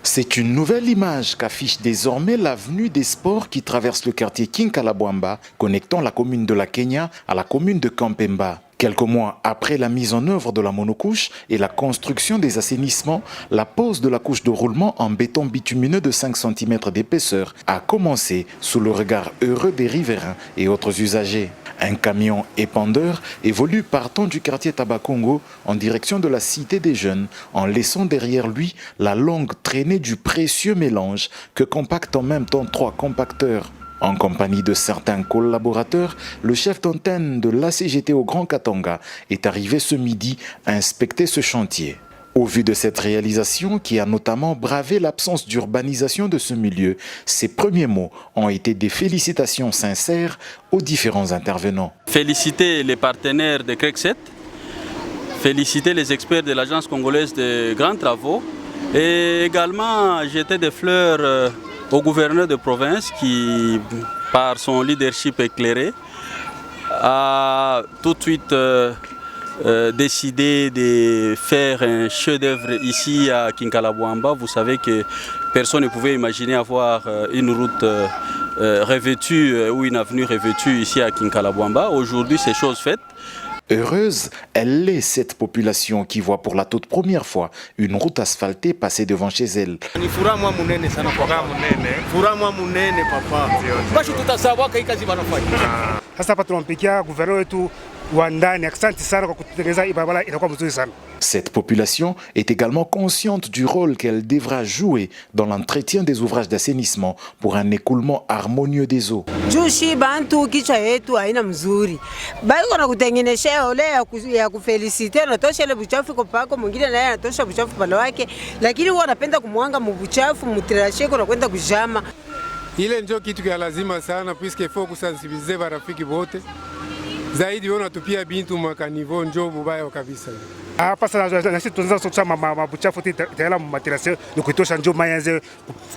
C'est une nouvelle image qu'affiche désormais l'avenue des Sports qui traverse le quartier Kinkalabwamba, connectant la commune de la Kenya à la commune de Kampemba. Quelques mois après la mise en œuvre de la monocouche et la construction des assainissements, la pose de la couche de roulement en béton bitumineux de 5 cm d'épaisseur a commencé sous le regard heureux des riverains et autres usagers. Un camion épandeur évolue partant du quartier Tabakongo en direction de la Cité des Jeunes, en laissant derrière lui la longue traînée du précieux mélange que compactent en même temps 3 compacteurs. En compagnie de certains collaborateurs, le chef d'antenne de l'ACGT au Grand Katanga est arrivé ce midi à inspecter ce chantier. Au vu de cette réalisation, qui a notamment bravé l'absence d'urbanisation de ce milieu, ses premiers mots ont été des félicitations sincères aux différents intervenants. Féliciter les partenaires de CREC7, féliciter les experts de l'Agence congolaise de grands travaux et également jeter des fleurs au gouverneur de province qui, par son leadership éclairé, a tout de suite décidé de faire un chef-d'œuvre ici à Kinkalabwamba. Vous savez que personne ne pouvait imaginer avoir une route revêtue ou une avenue revêtue ici à Kinkalabwamba. Aujourd'hui, c'est chose faite. Heureuse, elle est cette population qui voit pour la toute première fois une route asphaltée passer devant chez elle. Cette population est également consciente du rôle qu'elle devra jouer dans l'entretien des ouvrages d'assainissement pour un écoulement harmonieux des eaux. Ile ndio kitu kia lazima sana puisque faut kusensibiliser barafiki wote zaidi wao natupia bintu makanivo njo mubaya kabisa. Hapa sasa nasi tunaweza kusema mabuchafu tayari material ni kutosha njo mayanze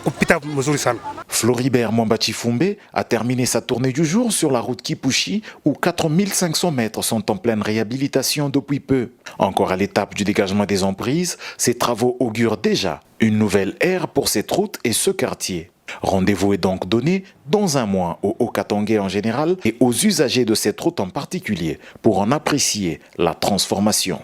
kupita mzuri sana. Floribert Mwamba-Chifumbe a terminé sa tournée du jour sur la route Kipushi où 4500 mètres sont en pleine réhabilitation depuis peu. Encore à l'étape du dégagement des emprises, ces travaux augurent déjà une nouvelle ère pour cette route et ce quartier. Rendez-vous est donc donné dans un mois aux Haut-Katangais en général et aux usagers de cette route en particulier pour en apprécier la transformation.